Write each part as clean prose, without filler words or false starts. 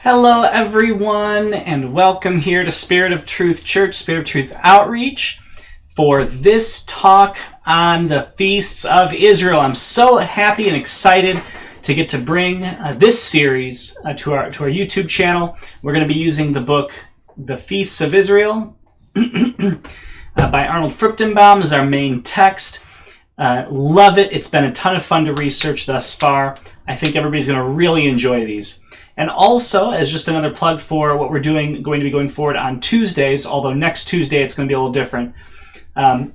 Hello everyone, and welcome here to Spirit of Truth Church, Spirit of Truth Outreach for this talk on the feasts of Israel. I'm so happy and excited to get to bring this series to our YouTube channel. We're going to be using the book The Feasts of Israel by Arnold Fruchtenbaum as our main text. Love it. It's been a ton of fun to research thus far. I think everybody's going to really enjoy these. And also, as just another plug for what we're going to be going forward on Tuesdays, although next Tuesday it's going to be a little different,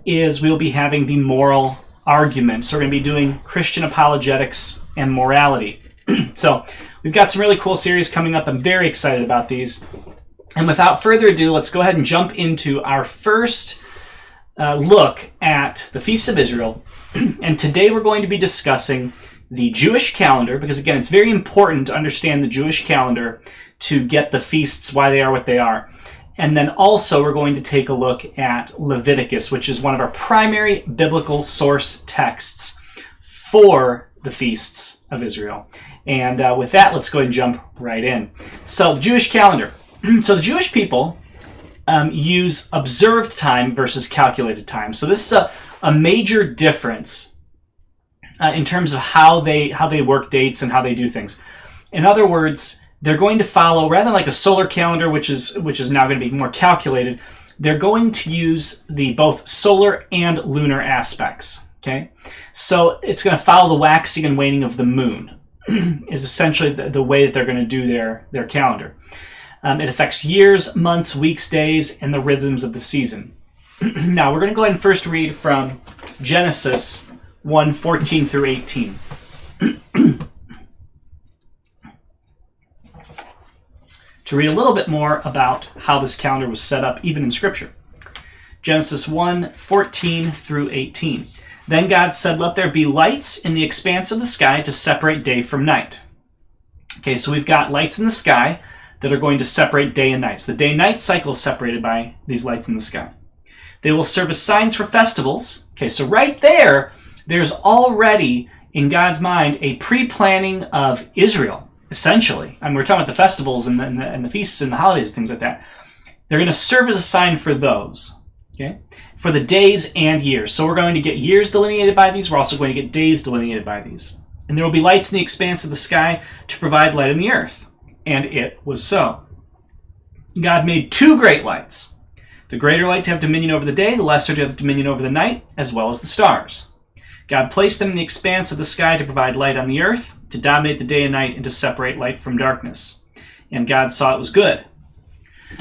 is we'll be having the moral argument. So we're going to be doing Christian apologetics and morality. So we've got some really cool series coming up. I'm very excited about these. And without further ado, let's go ahead and jump into our first look at the Feasts of Israel. And today we're going to be discussing the Jewish calendar, because again, it's very important to understand the Jewish calendar to get the feasts, why they are what they are. And then also we're going to take a look at Leviticus, which is one of our primary biblical source texts for the feasts of Israel. And with that, let's go ahead and jump right in. So the Jewish calendar. So the Jewish people use observed time versus calculated time. So this is a major difference in terms of how they work dates and how they do things. In other words, they're going to follow, rather than like a solar calendar, which is now going to be more calculated, they're going to use the both solar and lunar aspects. Okay, so it's going to follow the waxing and waning of the moon, is essentially the way that they're going to do their calendar. It affects years, months, weeks, days, and the rhythms of the season. Now we're going to go ahead and first read from Genesis 1:14 through 18. To read a little bit more about how this calendar was set up, even in Scripture. Genesis 1:14 through 18. Then God said, "Let there be lights in the expanse of the sky to separate day from night." Okay, so we've got lights in the sky that are going to separate day and night. So the day-night cycle is separated by these lights in the sky. They will serve as signs for festivals. Okay, so right there's already, in God's mind, a pre-planning of Israel, essentially. And we're talking about the festivals and the feasts and the holidays, things like that. They're going to serve as a sign for those, okay, for the days and years. So we're going to get years delineated by these. We're also going to get days delineated by these. And there will be lights in the expanse of the sky to provide light on the earth. And it was so. God made two great lights. The greater light to have dominion over the day, the lesser to have dominion over the night, as well as the stars. God placed them in the expanse of the sky to provide light on the earth, to dominate the day and night, and to separate light from darkness. And God saw it was good.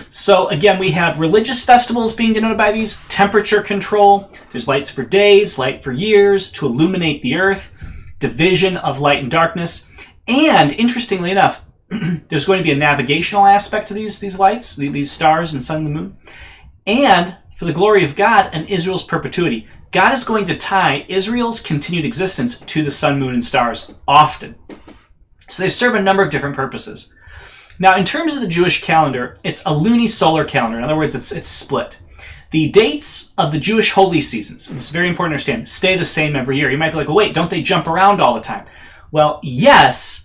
So again, we have religious festivals being denoted by these, temperature control, there's lights for days, light for years, to illuminate the earth, division of light and darkness, and interestingly enough, there's going to be a navigational aspect to these lights, these stars and sun and the moon, and for the glory of God and Israel's perpetuity. God is going to tie Israel's continued existence to the sun, moon, and stars often. So they serve a number of different purposes. Now, in terms of the Jewish calendar, it's a luni-solar calendar. In other words, it's split. The dates of the Jewish holy seasons, and it's very important to understand, stay the same every year. You might be like, well, wait, don't they jump around all the time? Well, yes,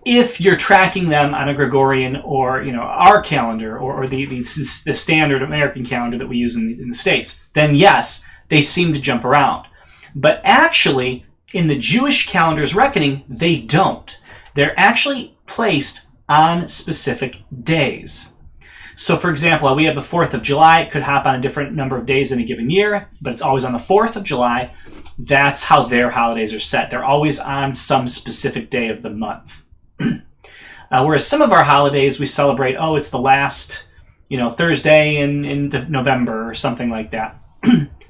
if you're tracking them on a Gregorian or our calendar or the standard American calendar that we use in the States, then yes, they seem to jump around. But actually, in the Jewish calendar's reckoning, they don't. They're actually placed on specific days. So for example, we have the 4th of July. It could hop on a different number of days in a given year, but it's always on the 4th of July. That's how their holidays are set. They're always on some specific day of the month. Whereas some of our holidays we celebrate, it's the last Thursday in November or something like that.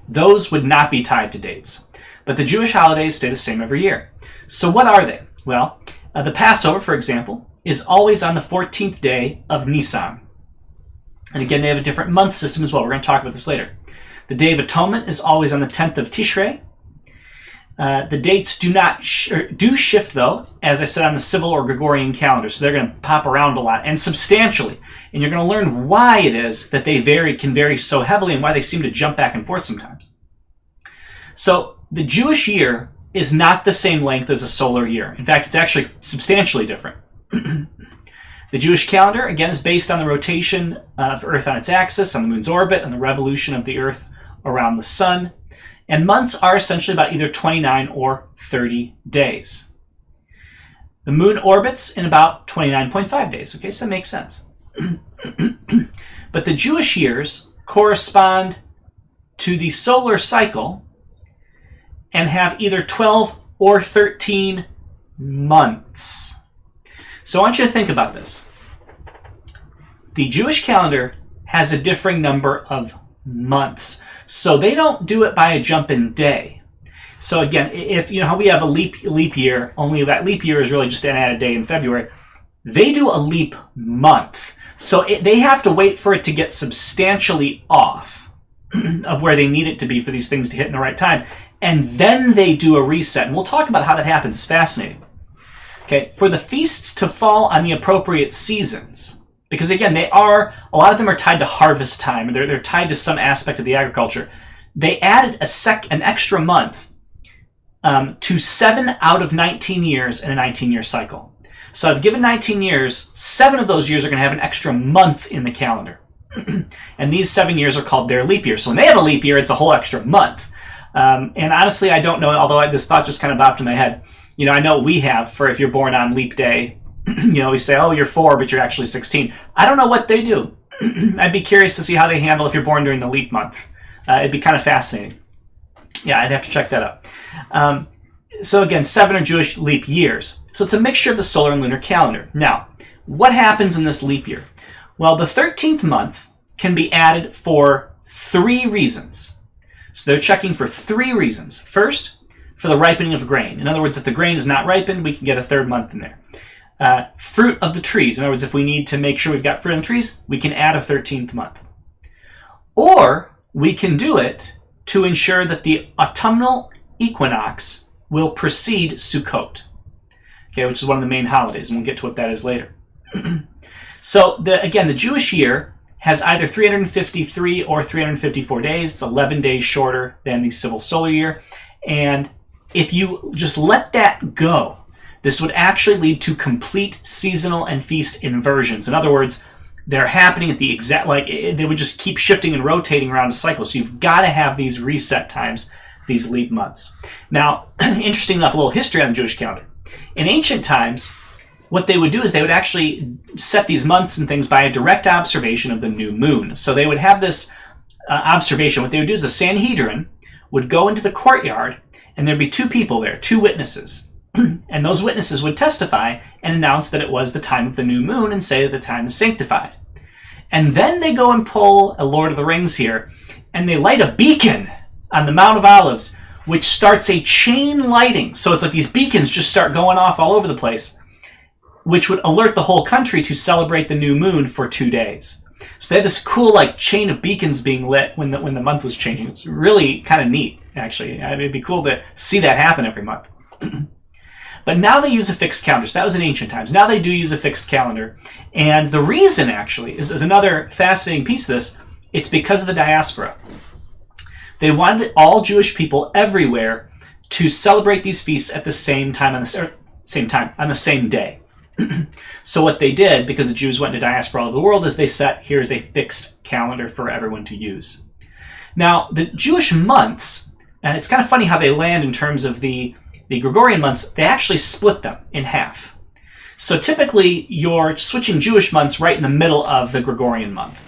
Those would not be tied to dates. But the Jewish holidays stay the same every year. So what are they? Well, the Passover, for example, is always on the 14th day of Nisan. And again, they have a different month system as well. We're going to talk about this later. The Day of Atonement is always on the 10th of Tishrei. The dates do shift, though, as I said, on the civil or Gregorian calendar. So they're going to pop around a lot and substantially. And you're going to learn why it is that they can vary so heavily and why they seem to jump back and forth sometimes. So the Jewish year is not the same length as a solar year. In fact, it's actually substantially different. The Jewish calendar, again, is based on the rotation of Earth on its axis, on the moon's orbit, and the revolution of the Earth around the sun. And months are essentially about either 29 or 30 days. The moon orbits in about 29.5 days. Okay, so that makes sense. But the Jewish years correspond to the solar cycle and have either 12 or 13 months. So I want you to think about this. The Jewish calendar has a differing number of months. So they don't do it by a jump-in day. So again, if you know how we have a leap year, only that leap year is really just an added day in February. They do a leap month. So they have to wait for it to get substantially off of where they need it to be for these things to hit in the right time. And then they do a reset. And we'll talk about how that happens. It's fascinating. Okay, for the feasts to fall on the appropriate seasons, because again, a lot of them are tied to harvest time, or they're tied to some aspect of the agriculture. They added an extra month to 7 out of 19 years in a 19-year cycle. So I've given 19 years, 7 of those years are going to have an extra month in the calendar. And these 7 years are called their leap year. So when they have a leap year, it's a whole extra month. And honestly, I don't know, although this thought just kind of popped in my head. You know, I know we have, for if you're born on leap day, you know, we say, oh, you're 4, but you're actually 16. I don't know what they do. I'd be curious to see how they handle if you're born during the leap month. It'd be kind of fascinating. Yeah, I'd have to check that out. So again, 7 are Jewish leap years. So it's a mixture of the solar and lunar calendar. Now, what happens in this leap year? Well, the 13th month can be added for 3 reasons. So they're checking for 3 reasons. First, for the ripening of grain. In other words, if the grain is not ripened, we can get a 3rd month in there. Fruit of the trees. In other words, if we need to make sure we've got fruit on the trees, we can add a 13th month. Or we can do it to ensure that the autumnal equinox will precede Sukkot, okay, which is one of the main holidays, and we'll get to what that is later. So, the Jewish year has either 353 or 354 days. It's 11 days shorter than the civil solar year. And if you just let that go, this would actually lead to complete seasonal and feast inversions. In other words, they're happening at the exact, they would just keep shifting and rotating around a cycle. So you've got to have these reset times, these leap months. Now, interesting enough, a little history on the Jewish calendar. In ancient times, what they would do is they would actually set these months and things by a direct observation of the new moon. So they would have this observation. What they would do is the Sanhedrin would go into the courtyard, and there'd be 2 people there, 2 witnesses. And those witnesses would testify and announce that it was the time of the new moon and say that the time is sanctified. And then they go and pull a Lord of the Rings here, and they light a beacon on the Mount of Olives, which starts a chain lighting. So it's like these beacons just start going off all over the place, which would alert the whole country to celebrate the new moon for 2 days. So they had this cool chain of beacons being lit when the month was changing. It's really kind of neat, actually. It'd be cool to see that happen every month. But now they use a fixed calendar. So that was in ancient times. Now they do use a fixed calendar. And the reason, actually, is another fascinating piece of this. It's because of the diaspora. They wanted all Jewish people everywhere to celebrate these feasts at the same time on the same day. So what they did, because the Jews went into diaspora all over the world, is they set, here's a fixed calendar for everyone to use. Now, the Jewish months, and it's kind of funny how they land in terms of the Gregorian months, they actually split them in half. So typically, you're switching Jewish months right in the middle of the Gregorian month.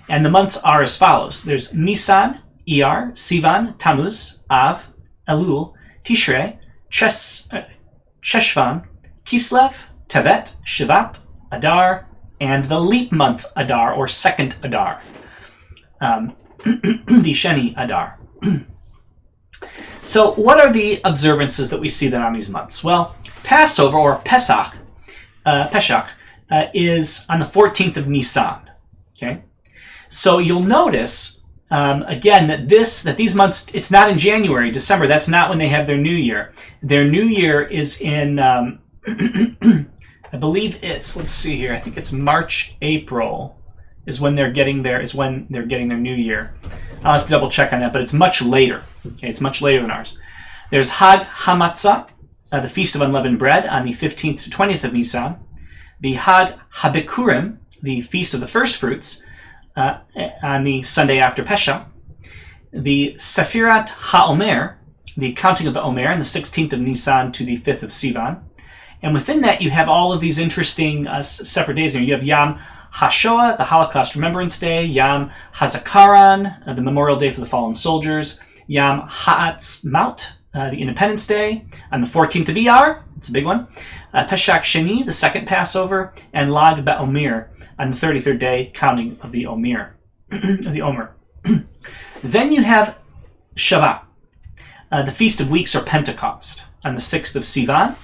And the months are as follows. There's Nisan, Iyar, Sivan, Tammuz, Av, Elul, Tishrei, Cheshvan, Kislev, Tevet, Shivat, Adar, and the leap month Adar, or second Adar. The Sheni Adar. So what are the observances that we see then on these months? Well, Passover, or Pesach, is on the 14th of Nisan. Okay, so you'll notice again that these months, it's not in January, December. That's not when they have their New Year. Their New Year is in, I believe it's, let's see here. I think it's March, April is when they're getting their New Year. I'll have to double check on that, but it's much later. Okay, it's much later than ours. There's Hag HaMatzah, the Feast of Unleavened Bread, on the 15th to 20th of Nisan. the Hag HaBikurim, the Feast of the First Fruits, on the Sunday after Pesach, the Sefirat HaOmer, the counting of the Omer, on the 16th of Nisan to the 5th of Sivan. And within that, you have all of these interesting separate days. You have Yom HaShoah, the Holocaust Remembrance Day, Yom HaZakaron, the Memorial Day for the Fallen Soldiers, Yom Ha'atzmaut, the Independence Day, on the 14th of Iyar, it's a big one, Pesach Sheni, the second Passover, and Lag BaOmer, on the 33rd day, counting of the Omer. Then you have Shabbat, the Feast of Weeks or Pentecost, on the 6th of Sivan.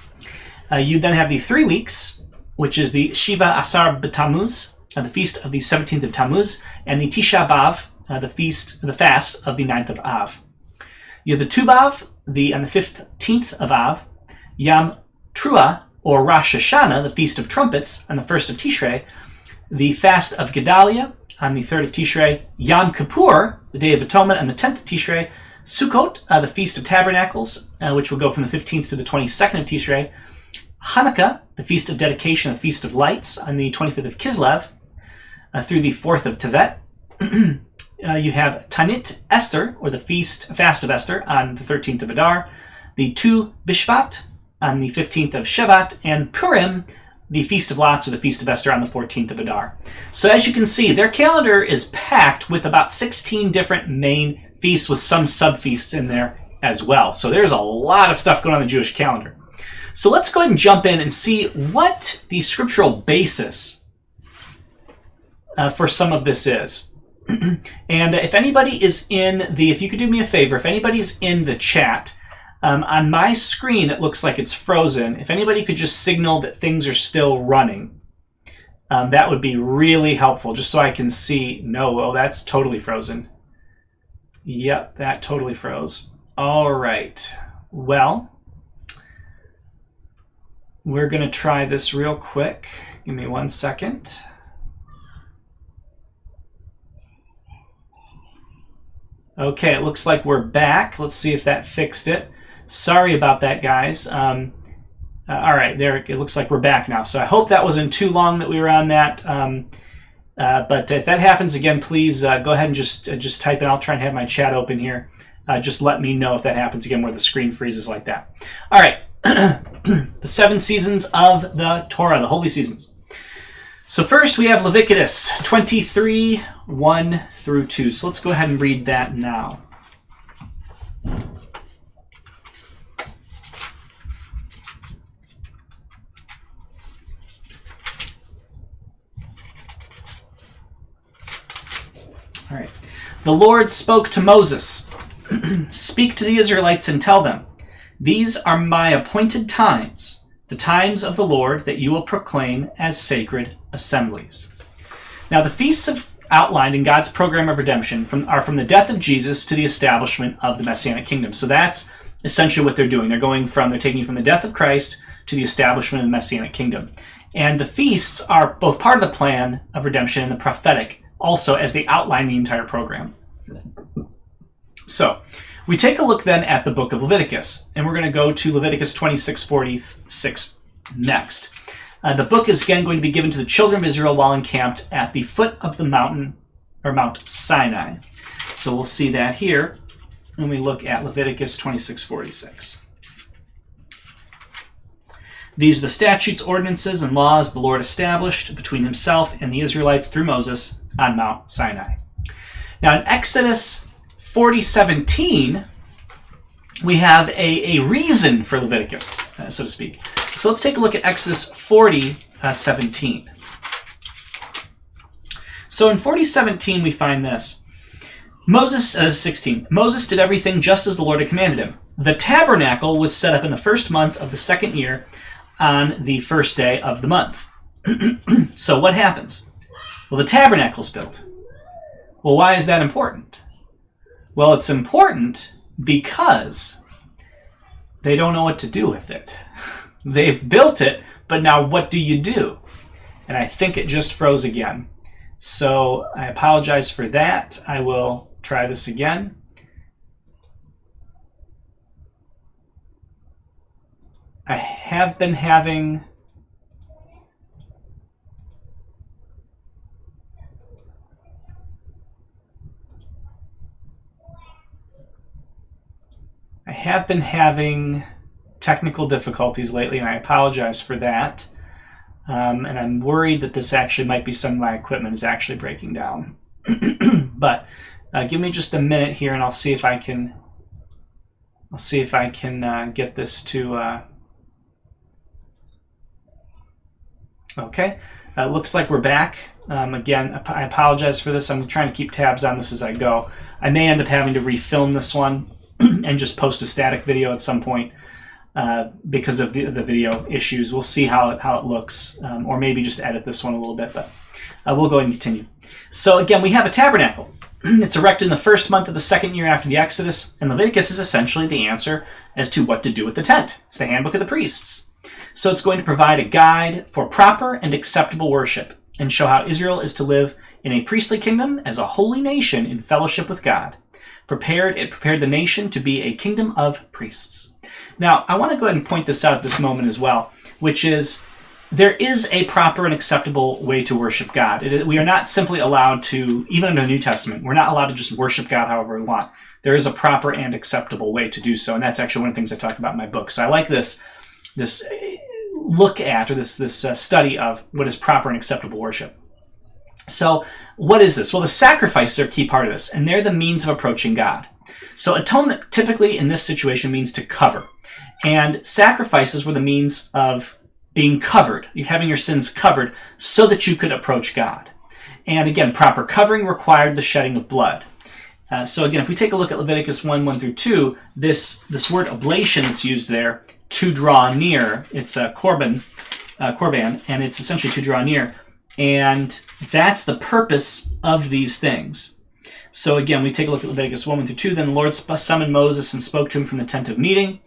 You then have the 3 weeks, which is the Shiva Asar B'Tammuz, the feast of the 17th of Tammuz, and the Tisha B'Av, the fast of the 9th of Av. You have the Tu B'Av, on the 15th of Av, Yom Trua, or Rosh Hashanah, the Feast of Trumpets, on the 1st of Tishrei, the fast of Gedalia, on the 3rd of Tishrei, Yom Kippur, the Day of Atonement, on the 10th of Tishrei, Sukkot, the Feast of Tabernacles, which will go from the 15th to the 22nd of Tishrei, Hanukkah, the Feast of Dedication, the Feast of Lights, on the 25th of Kislev, through the 4th of Tevet. You have Tanit Esther, or the Fast of Esther, on the 13th of Adar, the Tu Bishvat, on the 15th of Shevat, and Purim, the Feast of Lots, or the Feast of Esther, on the 14th of Adar. So as you can see, their calendar is packed with about 16 different main feasts with some sub-feasts in there as well. So there's a lot of stuff going on in the Jewish calendar. So let's go ahead and jump in and see what the scriptural basis for some of this is. And if anybody is if you could do me a favor, if anybody's in the chat, on my screen it looks like it's frozen. If anybody could just signal that things are still running, that would be really helpful, just so I can see. No, well, that's totally frozen. Yep, that totally froze. All right. Well, we're going to try this real quick. Give me 1 second. Okay, it looks like we're back. Let's see if that fixed it. Sorry about that, guys. All right, there. It looks like we're back now. So I hope that wasn't too long that we were on that. But if that happens again, please go ahead and just type in. I'll try and have my chat open here. Just let me know if that happens again, where the screen freezes like that. All right. The 7 seasons of the Torah, the holy seasons. So first we have Leviticus 23, 1 through 2. So let's go ahead and read that now. All right. The Lord spoke to Moses, "Speak to the Israelites and tell them, these are my appointed times, the times of the Lord that you will proclaim as sacred assemblies." Now, the feasts outlined in God's program of redemption are from the death of Jesus to the establishment of the Messianic kingdom. So that's essentially what they're doing. They're taking you from the death of Christ to the establishment of the Messianic kingdom. And the feasts are both part of the plan of redemption and the prophetic, also, as they outline the entire program. So, we take a look then at the book of Leviticus, and we're going to go to Leviticus 26:46 next. The book is again going to be given to the children of Israel while encamped at the foot of the mountain, or Mount Sinai. So we'll see that here when we look at Leviticus 26:46. These are the statutes, ordinances, and laws the Lord established between himself and the Israelites through Moses on Mount Sinai. Now in Exodus 40:17, we have a reason for Leviticus, so to speak. So let's take a look at Exodus 40:17. So in 40:17 we find this. Moses 16. Moses did everything just as the Lord had commanded him. The tabernacle was set up in the first month of the second year on the first day of the month. So what happens? Well, the tabernacle's built. Well, why is that important? Well, it's important because they don't know what to do with it. They've built it, but now what do you do? And I think it just froze again. So I apologize for that. I will try this again. I have been having I have been having technical difficulties lately, and I apologize for that. And I'm worried that this actually might be some of my equipment is actually breaking down. But give me just a minute here, and I'll see if I can. Get this to. Okay, looks like we're back. Again, I apologize for this. I'm trying to keep tabs on this as I go. I may end up having to refilm this one and just post a static video at some point because of the video issues. We'll see how it looks, or maybe just edit this one a little bit, but we'll go ahead and continue. So again, we have a tabernacle. It's erected in the first month of the second year after the Exodus, and Leviticus is essentially the answer as to what to do with the tent. It's the handbook of the priests. So it's going to provide a guide for proper and acceptable worship and show how Israel is to live in a priestly kingdom as a holy nation in fellowship with God. It prepared the nation to be a kingdom of priests. Now, I want to go ahead and point this out at this moment as well, which is there is a proper and acceptable way to worship God. We are not simply allowed to, even in the New Testament, we're not allowed to just worship God however we want. There is a proper and acceptable way to do so, and that's actually one of the things I talk about in my book. So I like this look at, or this study of what is proper and acceptable worship. So what is this? Well, the sacrifices are a key part of this, and they're the means of approaching God. So atonement typically in this situation means to cover, and sacrifices were the means of being covered, you having your sins covered so that you could approach God. And again, proper covering required the shedding of blood. So again, if we take a look at Leviticus 1 through 2, this word oblation that's used there, to draw near, it's a korban, and it's essentially to draw near. And that's the purpose of these things. So again, we take a look at Leviticus 1 through 2. Then the Lord summoned Moses and spoke to him from the tent of meeting.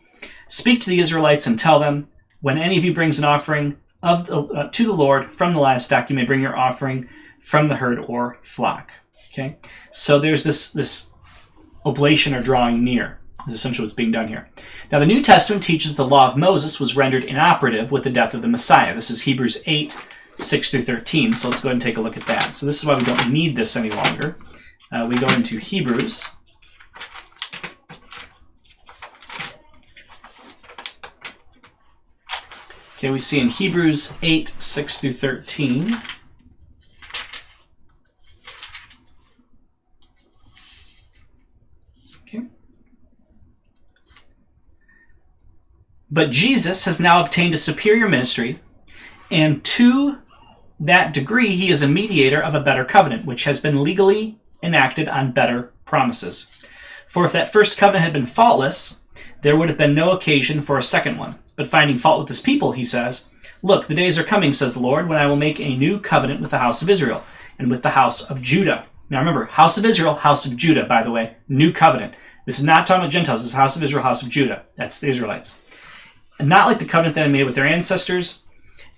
Speak to the Israelites and tell them, when any of you brings an offering to the Lord from the livestock, you may bring your offering from the herd or flock. Okay, so there's this oblation or drawing near is essentially what's being done here. Now, the New Testament teaches the law of Moses was rendered inoperative with the death of the Messiah. This is Hebrews 8, 6 through 13. So let's go ahead and take a look at that. So this is why we don't need this any longer. We go into Hebrews. Okay, we see in Hebrews 8, 6 through 13. Okay. But Jesus has now obtained a superior ministry, and to that degree he is a mediator of a better covenant, which has been legally enacted on better promises. For if that first covenant had been faultless, there would have been no occasion for a second one. But finding fault with his people, he says, "Look, the days are coming, says the Lord, when I will make a new covenant with the house of Israel and with the house of Judah." Now remember, house of Israel, house of Judah, by the way, new covenant. This is not talking about Gentiles. This is house of Israel, house of Judah. That's the Israelites. And not like the covenant that I made with their ancestors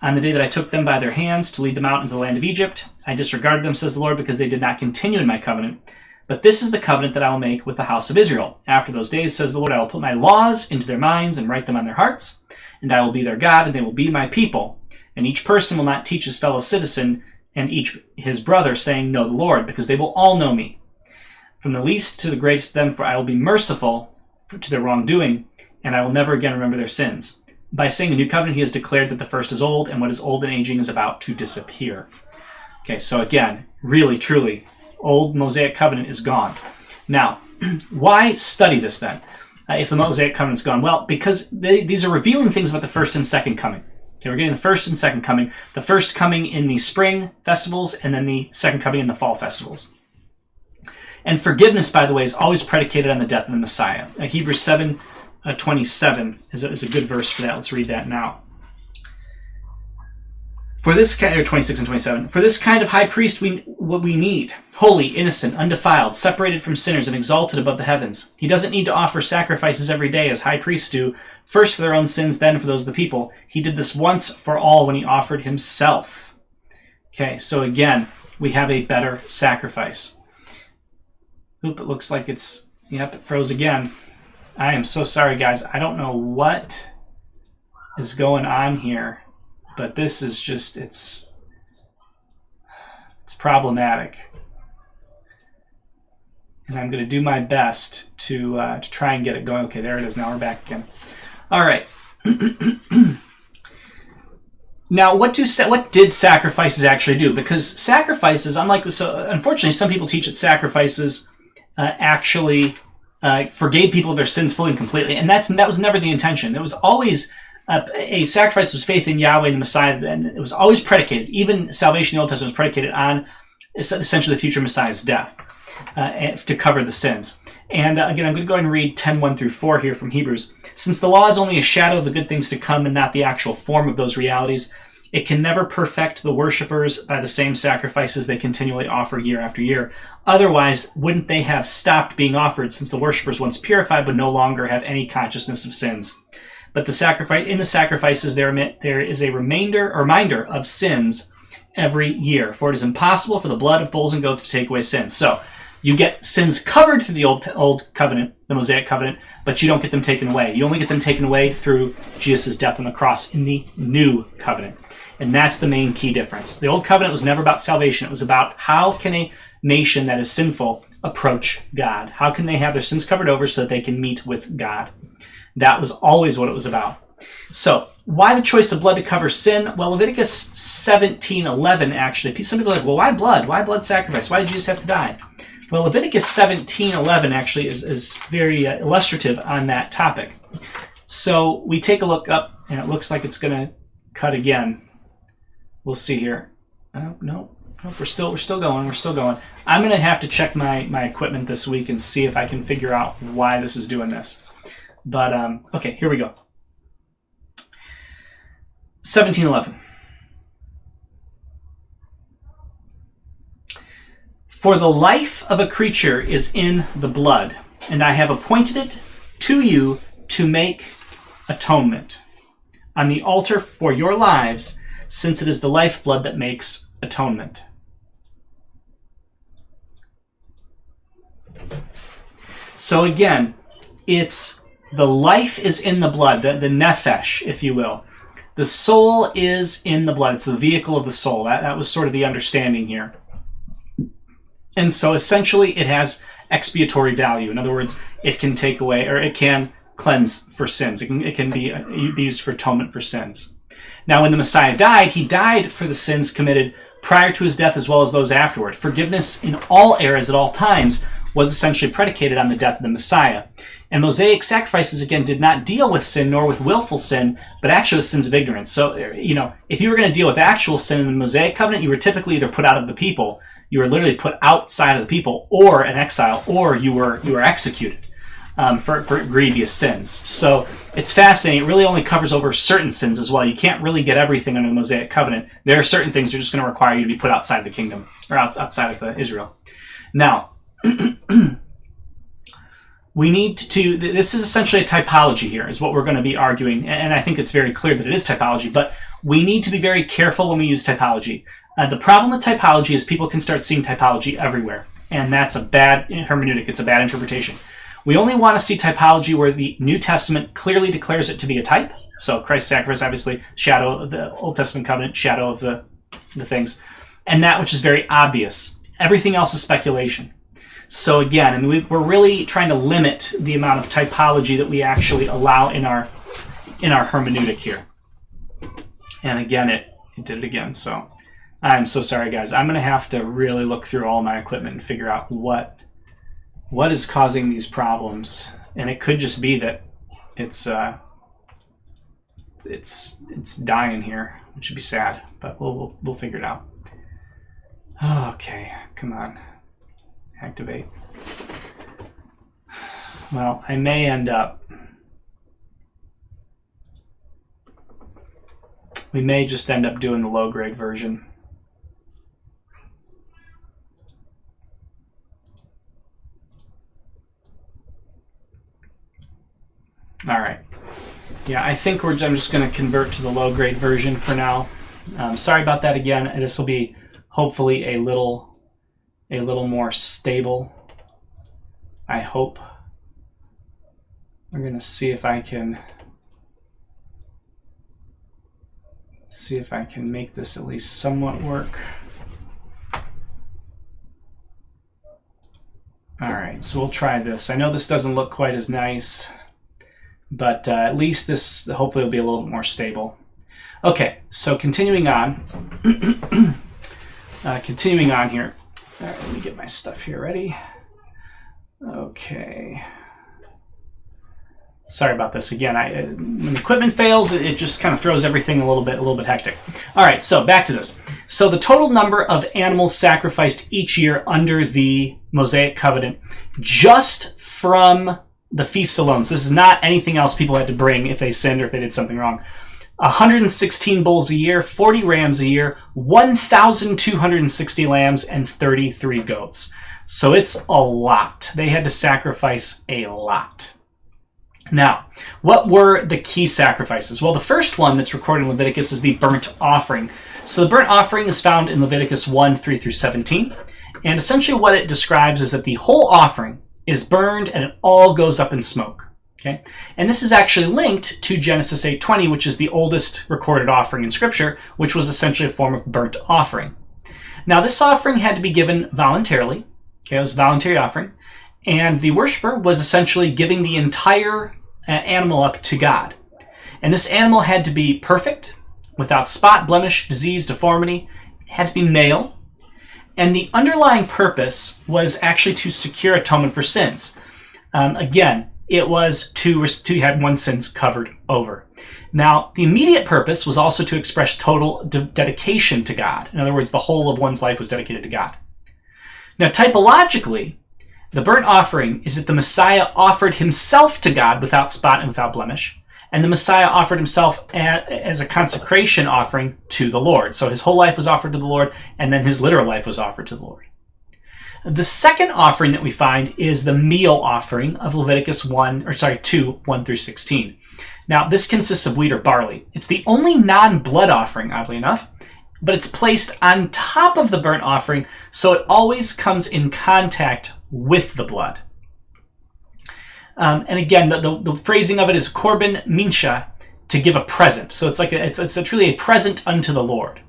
on the day that I took them by their hands to lead them out into the land of Egypt. I disregarded them, says the Lord, because they did not continue in my covenant. But this is the covenant that I will make with the house of Israel. After those days, says the Lord, I will put my laws into their minds and write them on their hearts. And I will be their God, and they will be my people. And each person will not teach his fellow citizen and each his brother, saying, know the Lord, because they will all know me, from the least to the greatest of them, for I will be merciful to their wrongdoing, and I will never again remember their sins. By saying a new covenant, he has declared that the first is old, and what is old and aging is about to disappear. Okay, so again, really, truly, old Mosaic covenant is gone. Now, why study this then? If the Mosaic covenant's gone? Well, because these are revealing things about the first and second coming. Okay, we're getting the first and second coming. The first coming in the spring festivals, and then the second coming in the fall festivals. And forgiveness, by the way, is always predicated on the death of the Messiah. Hebrews 7:27 is a good verse for that. Let's read that now. For this kind, or 26 and 27, for this kind of high priest what we need, holy, innocent, undefiled, separated from sinners, and exalted above the heavens. He doesn't need to offer sacrifices every day as high priests do, first for their own sins, then for those of the people. He did this once for all when he offered himself. Okay, so again, we have a better sacrifice. Oop, it looks like it's, yep, it froze again. I am so sorry, guys. I don't know what is going on here. But this is just, it's problematic. and I'm going to do my best to try and get it going. Okay, there it is. Now we're back again. All right. Now, what did sacrifices actually do? Because sacrifices, unfortunately, some people teach that sacrifices actually forgave people of their sins fully and completely, and that was never the intention. It was always a sacrifice was faith in Yahweh and the Messiah, and it was always predicated. Even salvation in the Old Testament was predicated on essentially the future Messiah's death to cover the sins. And again, I'm going to go ahead and read 10:1 through 4 here from Hebrews. Since the law is only a shadow of the good things to come and not the actual form of those realities, it can never perfect the worshipers by the same sacrifices they continually offer year after year. Otherwise, wouldn't they have stopped being offered, since the worshipers, once purified, would no longer have any consciousness of sins? But in the sacrifices there is a reminder of sins every year, for it is impossible for the blood of bulls and goats to take away sins. So you get sins covered through the old covenant, the Mosaic covenant, but you don't get them taken away. You only get them taken away through Jesus' death on the cross in the new covenant. And that's the main key difference. The old covenant was never about salvation. It was about how can a nation that is sinful approach God? How can they have their sins covered over so that they can meet with God? That was always what it was about. So, why the choice of blood to cover sin? Well, Leviticus 17:11 actually. Some people are like, well, why blood? Why blood sacrifice? Why did Jesus have to die? Well, Leviticus 17:11 actually is very illustrative on that topic. So we take a look up, and it looks like it's going to cut again. We'll see here. No, we're still going. We're still going. I'm going to have to check my equipment this week and see if I can figure out why this is doing this. But okay, here we go. 17:11. For the life of a creature is in the blood, and I have appointed it to you to make atonement on the altar for your lives, since it is the lifeblood that makes atonement. So again, it's the life is in the blood, the nephesh, if you will. The soul is in the blood. It's the vehicle of the soul. That was sort of the understanding here. And so essentially it has expiatory value. In other words, it can take away, or it can cleanse for sins. It can be used for atonement for sins. Now, when the Messiah died, he died for the sins committed prior to his death as well as those afterward. Forgiveness in all eras at all times was essentially predicated on the death of the Messiah. And Mosaic sacrifices, again, did not deal with sin nor with willful sin, but actually with sins of ignorance. So, if you were going to deal with actual sin in the Mosaic covenant, you were typically either put out of the people, you were literally put outside of the people, or in exile, or you were executed for grievous sins. So it's fascinating. It really only covers over certain sins as well. You can't really get everything under the Mosaic covenant. There are certain things that are just going to require you to be put outside the kingdom, or outside of Israel. Now, this is essentially a typology here, is what we're going to be arguing, and I think it's very clear that it is typology, but we need to be very careful when we use typology. The problem with typology is people can start seeing typology everywhere, and that's a bad hermeneutic, it's a bad interpretation. We only want to see typology where the New Testament clearly declares it to be a type, so Christ's sacrifice, obviously, shadow of the Old Testament covenant, shadow of the things, and that which is very obvious. Everything else is speculation. So again, we're really trying to limit the amount of typology that we actually allow in our hermeneutic here. And again, it did it again. So I'm so sorry, guys. I'm going to have to really look through all my equipment and figure out what is causing these problems. And it could just be that it's dying here, which would be sad. But we'll figure it out. Okay, come on. Activate. Well, I may end up... We may just end up doing the low-grade version. All right. Yeah, I think I'm just going to convert to the low-grade version for now. Sorry about that again. This will be hopefully a little more stable, I hope. We're going to see if I can make this at least somewhat work. All right, so we'll try this. I know this doesn't look quite as nice, but at least this hopefully will be a little bit more stable. Okay, so continuing on. Continuing on here. All right, let me get my stuff here ready. Okay. Sorry about this again. When equipment fails, it just kind of throws everything a little bit hectic. All right, so back to this. So the total number of animals sacrificed each year under the Mosaic covenant, just from the feasts alone. So this is not anything else people had to bring if they sinned or if they did something wrong. 116 bulls a year, 40 rams a year, 1,260 lambs, and 33 goats. So it's a lot. They had to sacrifice a lot. Now, what were the key sacrifices? Well, the first one that's recorded in Leviticus is the burnt offering. So the burnt offering is found in Leviticus 1, 3 through 17. And essentially what it describes is that the whole offering is burned and it all goes up in smoke. Okay? And this is actually linked to Genesis 8:20, which is the oldest recorded offering in Scripture, which was essentially a form of burnt offering. Now, this offering had to be given voluntarily. Okay, it was a voluntary offering. And the worshiper was essentially giving the entire animal up to God. And this animal had to be perfect, without spot, blemish, disease, deformity. It had to be male. And the underlying purpose was actually to secure atonement for sins. Again, it was to have one's sins covered over. Now, the immediate purpose was also to express total dedication to God. In other words, the whole of one's life was dedicated to God. Now, typologically, the burnt offering is that the Messiah offered himself to God without spot and without blemish, and the Messiah offered himself as a consecration offering to the Lord. So his whole life was offered to the Lord, and then his literal life was offered to the Lord. The second offering that we find is the meal offering of Leviticus 2, 1 through 16. Now, this consists of wheat or barley. It's the only non-blood offering, oddly enough, but it's placed on top of the burnt offering, so it always comes in contact with the blood. And again, the phrasing of it is korban minsha, to give a present. So it's truly a present unto the Lord.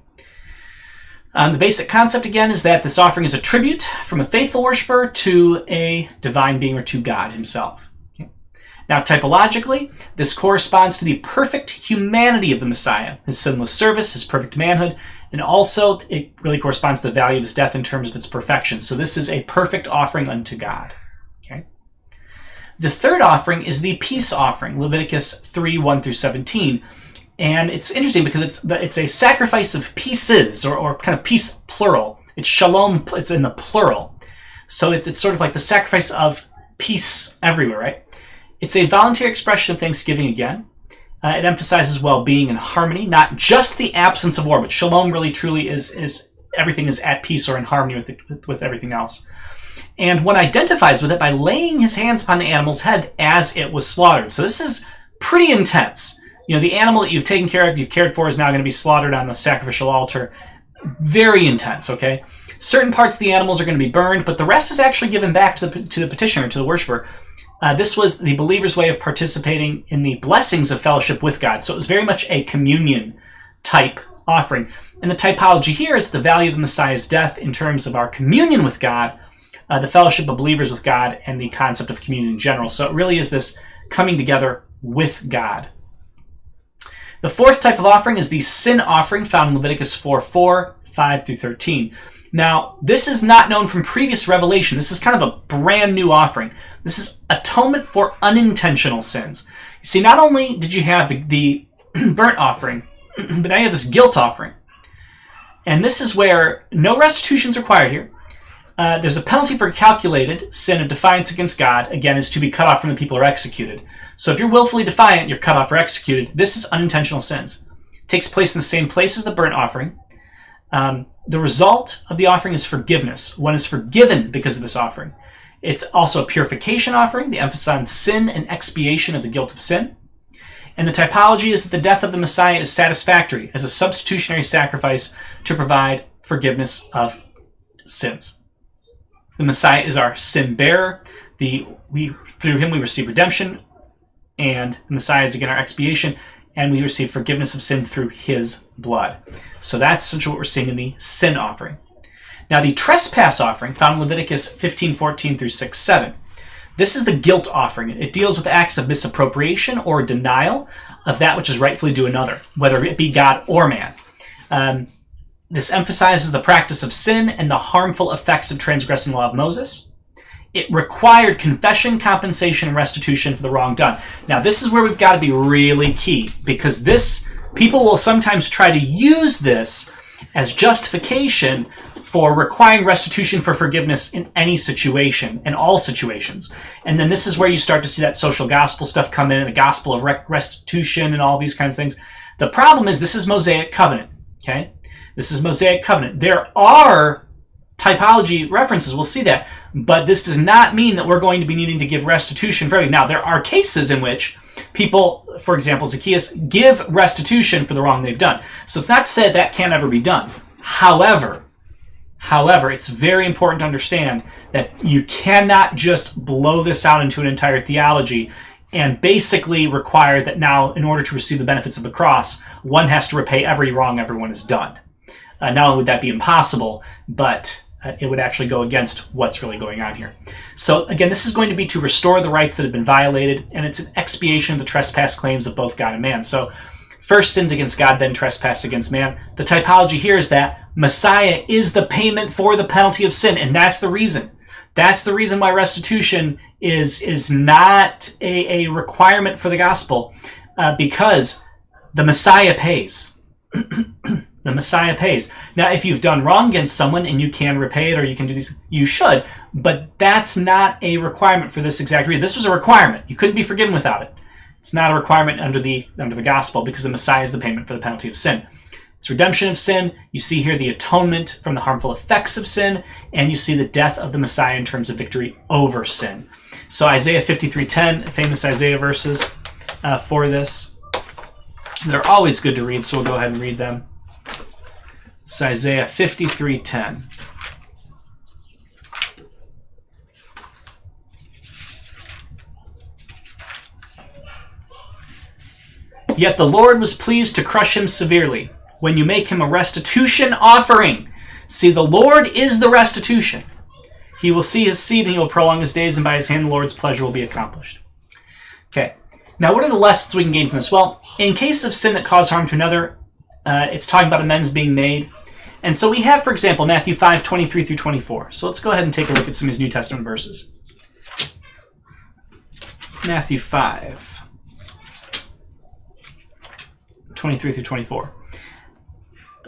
The basic concept again is that this offering is a tribute from a faithful worshiper to a divine being or to God himself. Okay. Now, typologically, this corresponds to the perfect humanity of the Messiah, his sinless service, his perfect manhood, and also it really corresponds to the value of his death in terms of its perfection. So this is a perfect offering unto God. Okay. The third offering is the peace offering, Leviticus 3, 1 through 17. And it's interesting because it's a sacrifice of pieces, or kind of peace plural. It's shalom, it's in the plural. So it's sort of like the sacrifice of peace everywhere, right? It's a voluntary expression of thanksgiving again. It emphasizes well-being and harmony, not just the absence of war, but shalom really truly is everything is at peace or in harmony with everything else. And one identifies with it by laying his hands upon the animal's head as it was slaughtered. So this is pretty intense. You know, the animal that you've taken care of, you've cared for, is now going to be slaughtered on the sacrificial altar. Very intense, okay? Certain parts of the animals are going to be burned, but the rest is actually given back to the petitioner, to the worshiper. This was the believer's way of participating in the blessings of fellowship with God. So it was very much a communion type offering. And the typology here is the value of the Messiah's death in terms of our communion with God, the fellowship of believers with God, and the concept of communion in general. So it really is this coming together with God. The fourth type of offering is the sin offering found in Leviticus 4:4, 5 through 13. Now, this is not known from previous revelation. This is kind of a brand new offering. This is atonement for unintentional sins. You see, not only did you have the burnt offering, but now you have this guilt offering. And this is where no restitution is required here. There's a penalty for calculated sin of defiance against God, again, is to be cut off from the people or executed. So if you're willfully defiant, you're cut off or executed. This is unintentional sins. It takes place in the same place as the burnt offering. The result of the offering is forgiveness. One is forgiven because of this offering. It's also a purification offering, the emphasis on sin and expiation of the guilt of sin. And the typology is that the death of the Messiah is satisfactory as a substitutionary sacrifice to provide forgiveness of sins. The Messiah is our sin bearer. Through him we receive redemption, and the Messiah is again our expiation, and we receive forgiveness of sin through his blood. So that's essentially what we're seeing in the sin offering. Now, the trespass offering found in Leviticus 15:14 through 6:7. This is the guilt offering. It deals with acts of misappropriation or denial of that which is rightfully due another, whether it be God or man. This emphasizes the practice of sin and the harmful effects of transgressing the law of Moses. It required confession, compensation, and restitution for the wrong done. Now, this is where we've got to be really key, because people will sometimes try to use this as justification for requiring restitution for forgiveness in any situation, in all situations. And then this is where you start to see that social gospel stuff come in, the gospel of restitution and all these kinds of things. The problem is this is Mosaic covenant, okay? This is Mosaic covenant. There are typology references, we'll see that, but this does not mean that we're going to be needing to give restitution for everything. Now, there are cases in which people, for example, Zacchaeus, give restitution for the wrong they've done. So it's not to say that can't ever be done. However, it's very important to understand that you cannot just blow this out into an entire theology and basically require that now, in order to receive the benefits of the cross, one has to repay every wrong everyone has done. Not only would that be impossible, but it would actually go against what's really going on here. So again, this is going to be to restore the rights that have been violated, and it's an expiation of the trespass claims of both God and man. So first sins against God, then trespass against man. The typology here is that Messiah is the payment for the penalty of sin, and that's the reason. That's the reason why restitution is not a requirement for the gospel, because the Messiah pays. The Messiah pays. Now, if you've done wrong against someone and you can repay it, or you can do these, you should, but that's not a requirement for this exact reason. This was a requirement. You couldn't be forgiven without it. It's not a requirement under the gospel, because the Messiah is the payment for the penalty of sin. It's redemption of sin. You see here the atonement from the harmful effects of sin, and you see the death of the Messiah in terms of victory over sin. So Isaiah 53:10, famous Isaiah verses for this. They're always good to read, so we'll go ahead and read them. It's Isaiah 53:10. Yet the Lord was pleased to crush him severely when you make him a restitution offering. See, the Lord is the restitution. He will see his seed and he will prolong his days, and by his hand the Lord's pleasure will be accomplished. Okay, now what are the lessons we can gain from this? Well, in case of sin that caused harm to another, it's talking about amends being made. And so we have, for example, Matthew 5:23 through 24. So let's go ahead and take a look at some of his New Testament verses. Matthew 5:23 through 24.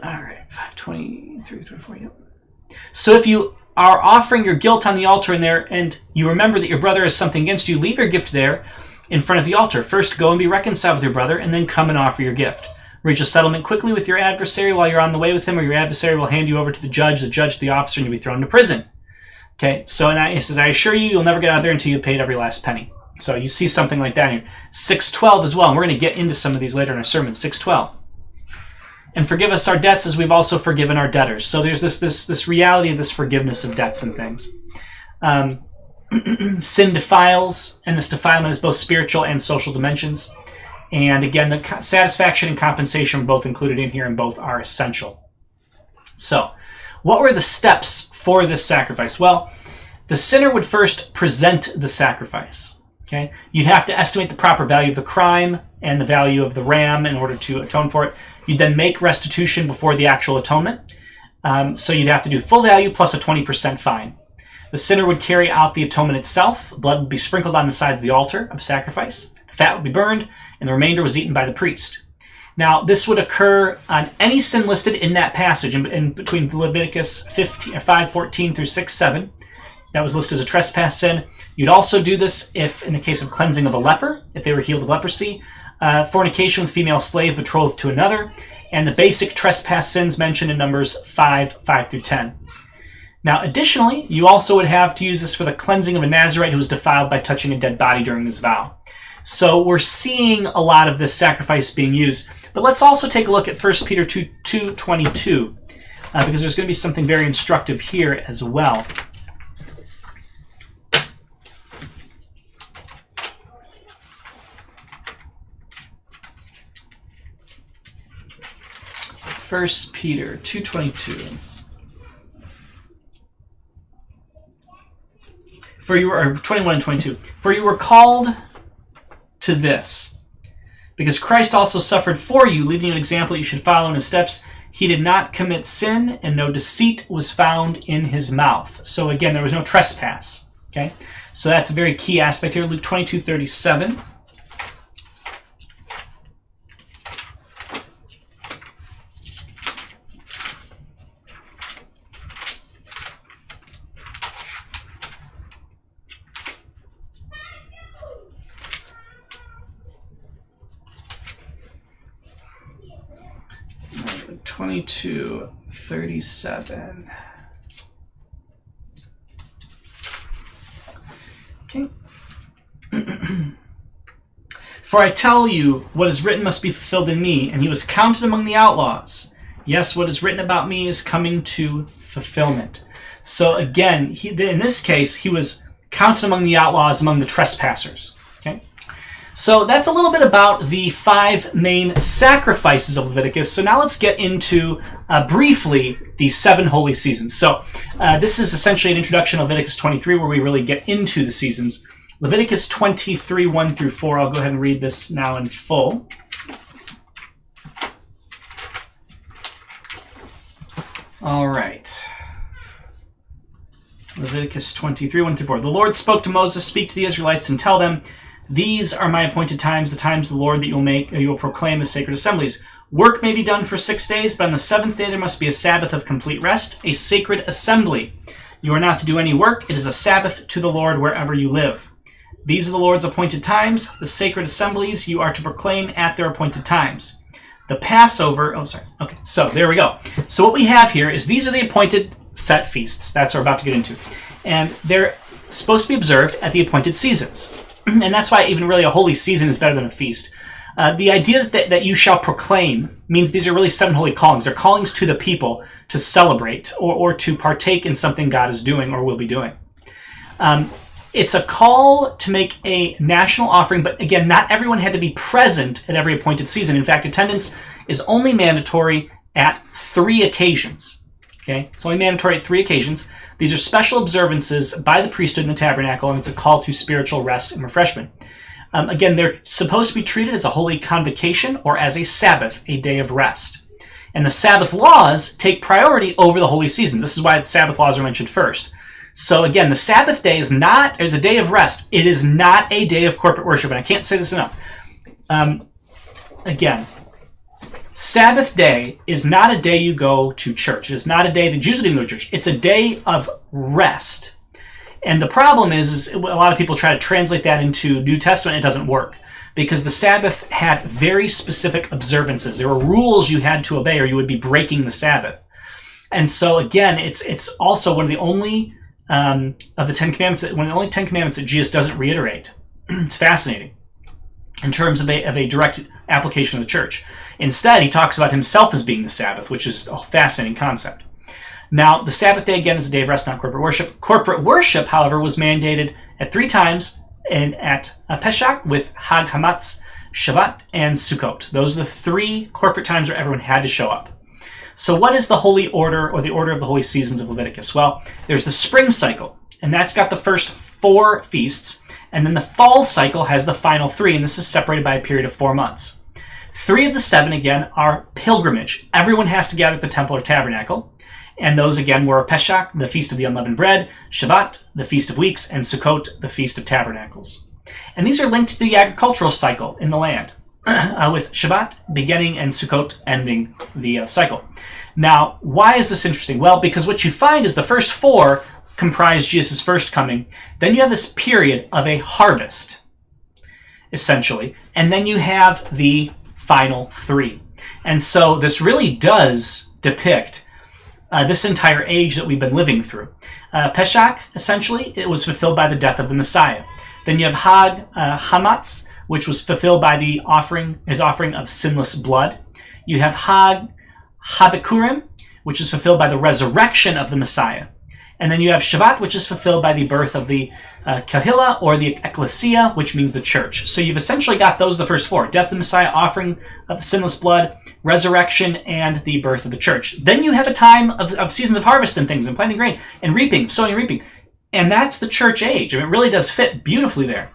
All right, 5:23 through 24, yep. So if you are offering your guilt on the altar in there, and you remember that your brother has something against you, leave your gift there in front of the altar. First, go and be reconciled with your brother, and then come and offer your gift. Reach a settlement quickly with your adversary while you're on the way with him, or your adversary will hand you over to the judge to the officer, and you'll be thrown into prison. Okay, so it says, I assure you, you'll never get out of there until you've paid every last penny. So you see something like that here. 6:12 as well, and we're going to get into some of these later in our sermon. 6:12. And forgive us our debts as we've also forgiven our debtors. So there's this reality of this forgiveness of debts and things. Sin defiles, and this defilement is both spiritual and social dimensions. And again, the satisfaction and compensation are both included in here, and both are essential. So, what were the steps for this sacrifice? Well, the sinner would first present the sacrifice. Okay, you'd have to estimate the proper value of the crime and the value of the ram in order to atone for it. You'd then make restitution before the actual atonement. So you'd have to do full value plus a 20% fine. The sinner would carry out the atonement itself. Blood would be sprinkled on the sides of the altar of sacrifice. The fat would be burned, and the remainder was eaten by the priest. Now, this would occur on any sin listed in that passage, in between Leviticus 5:14 through 6:7. That was listed as a trespass sin. You'd also do this if, in the case of cleansing of a leper, if they were healed of leprosy, fornication with female slave betrothed to another, and the basic trespass sins mentioned in Numbers 5 through 10. Now, additionally, you also would have to use this for the cleansing of a Nazirite who was defiled by touching a dead body during his vow. So we're seeing a lot of this sacrifice being used. But let's also take a look at 1 Peter 2:22, because there's going to be something very instructive here as well. First Peter 2:22. For you were, or 21 and 22. For you were called to this, because Christ also suffered for you, leaving you an example that you should follow in his steps. He did not commit sin, and no deceit was found in his mouth. So again, there was no trespass. Okay, so that's a very key aspect here. Luke 22:37. Luke 22:37. Okay. For I tell you, what is written must be fulfilled in me, and he was counted among the outlaws. Yes, what is written about me is coming to fulfillment. So again, in this case, he was counted among the outlaws, among the trespassers. Okay. So that's a little bit about the 5 main sacrifices of Leviticus. So now let's get into, briefly, the 7 holy seasons. So this is essentially an introduction of Leviticus 23, where we really get into the seasons. Leviticus 23, 1 through 4. I'll go ahead and read this now in full. All right. Leviticus 23, 1 through 4. The Lord spoke to Moses, "Speak to the Israelites and tell them, these are my appointed times, the times of the Lord that you will proclaim as sacred assemblies. Work may be done for 6 days, but on the 7th day there must be a Sabbath of complete rest, a sacred assembly. You are not to do any work. It is a Sabbath to the Lord wherever you live. These are the Lord's appointed times, the sacred assemblies you are to proclaim at their appointed times. The Passover," okay, so there we go. So what we have here is these are the appointed set feasts. That's what we're about to get into. And they're supposed to be observed at the appointed seasons. And that's why even really a holy season is better than a feast. The idea that you shall proclaim means these are really 7 holy callings. They're callings to the people to celebrate or to partake in something God is doing or will be doing. It's a call to make a national offering, but again, not everyone had to be present at every appointed season. In fact, attendance is only mandatory at 3 occasions. Okay, it's only mandatory at 3 occasions. These are special observances by the priesthood in the tabernacle, and it's a call to spiritual rest and refreshment. Again, they're supposed to be treated as a holy convocation or as a Sabbath, a day of rest. And the Sabbath laws take priority over the holy seasons. This is why the Sabbath laws are mentioned first. So again, the Sabbath day is a day of rest. It is not a day of corporate worship, and I can't say this enough. Again, Sabbath day is not a day you go to church. It is not a day the Jews would even go to church. It's a day of rest. And the problem is a lot of people try to translate that into New Testament. It doesn't work because the Sabbath had very specific observances. There were rules you had to obey or you would be breaking the Sabbath. And so again, it's also one of the only of the 10 commandments, one of the only 10 commandments that Jesus doesn't reiterate. It's fascinating in terms of a direct application of the church. Instead, he talks about himself as being the Sabbath, which is a fascinating concept. Now, the Sabbath day, again, is a day of rest, not corporate worship. Corporate worship, however, was mandated at 3 times at Pesach with Hag Hamatz, Shabbat, and Sukkot. Those are the 3 corporate times where everyone had to show up. So what is the holy order or the order of the holy seasons of Leviticus? Well, there's the spring cycle, and that's got the first 4 feasts, and then the fall cycle has the final 3, and this is separated by a period of 4 months. 3 of the 7, again, are pilgrimage. Everyone has to gather at the temple or tabernacle, and those, again, were Pesach, the Feast of the Unleavened Bread, Shabbat, the Feast of Weeks, and Sukkot, the Feast of Tabernacles. And these are linked to the agricultural cycle in the land, with Shabbat beginning and Sukkot ending the cycle. Now, why is this interesting? Well, because what you find is the first 4 comprise Jesus' first coming. Then you have this period of a harvest, essentially. And then you have the final 3. And so this really does depict this entire age that we've been living through. Pesach, essentially, it was fulfilled by the death of the Messiah. Then you have Hag Hamatz, which was fulfilled by his offering of sinless blood. You have Hag Habikurim, which is fulfilled by the resurrection of the Messiah. And then you have Shabbat, which is fulfilled by the birth of the Kahila, or the Ecclesia, which means the church. So you've essentially got those the first 4. Death of the Messiah, offering of the sinless blood, resurrection, and the birth of the church. Then you have a time of seasons of harvest and things, and planting grain, and reaping, sowing and reaping. And that's the church age. I mean, it really does fit beautifully there.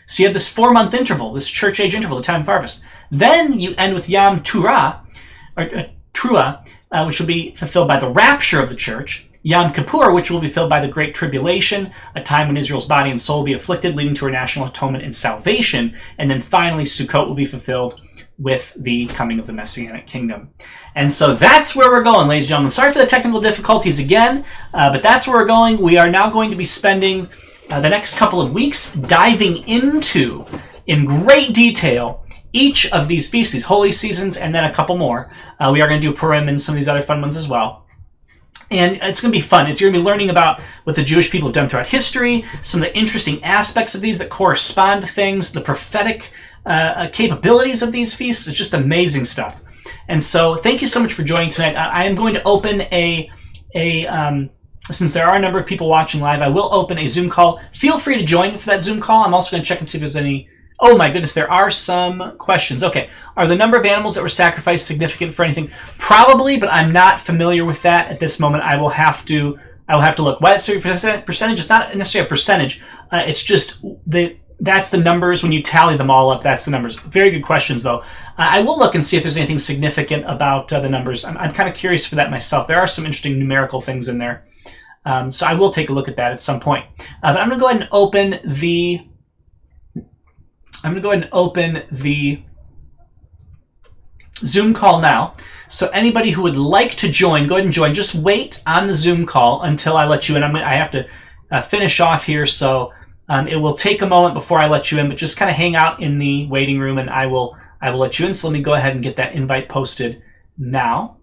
So you have this 4-month interval, this church age interval, the time of harvest. Then you end with Yom Teruah, which will be fulfilled by the rapture of the church. Yom Kippur, which will be filled by the Great Tribulation, a time when Israel's body and soul will be afflicted, leading to her national atonement and salvation. And then finally, Sukkot will be fulfilled with the coming of the Messianic kingdom. And so that's where we're going, ladies and gentlemen. Sorry for the technical difficulties again, but that's where we're going. We are now going to be spending the next couple of weeks diving into, in great detail, each of these feasts, these holy seasons, and then a couple more. We are going to do Purim and some of these other fun ones as well. And it's going to be fun. You're going to be learning about what the Jewish people have done throughout history, some of the interesting aspects of these that correspond to things, the prophetic capabilities of these feasts. It's just amazing stuff. And so thank you so much for joining tonight. I am going to open since there are a number of people watching live, I will open a Zoom call. Feel free to join for that Zoom call. I'm also going to check and see if there's any... Oh my goodness, there are some questions. Okay, are the number of animals that were sacrificed significant for anything? Probably, but I'm not familiar with that at this moment. I will have to look. Why it's 30% percentage? It's not necessarily a percentage. It's just that's the numbers. When you tally them all up, that's the numbers. Very good questions, though. I will look and see if there's anything significant about the numbers. I'm kind of curious for that myself. There are some interesting numerical things in there. So I will take a look at that at some point. But I'm going to go ahead and open the Zoom call now. So anybody who would like to join, go ahead and join. Just wait on the Zoom call until I let you in. I have to finish off here, so it will take a moment before I let you in, but just kind of hang out in the waiting room and I will let you in. So let me go ahead and get that invite posted now.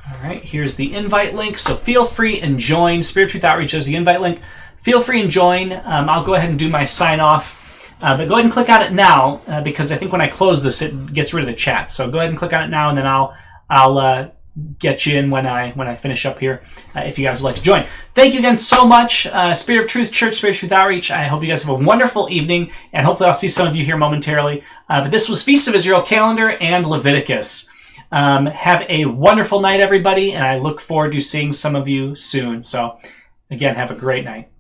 All right, here's the invite link. So feel free and join. Spirit of Truth Outreach is the invite link. Feel free and join. I'll go ahead and do my sign off. But go ahead and click on it now because I think when I close this, it gets rid of the chat. So go ahead and click on it now, and then I'll get you in when I finish up here if you guys would like to join. Thank you again so much. Spirit of Truth Church, Spirit of Truth Outreach. I hope you guys have a wonderful evening, and hopefully I'll see some of you here momentarily. But this was Feast of Israel calendar and Leviticus. Have a wonderful night, everybody, and I look forward to seeing some of you soon. So, again, have a great night.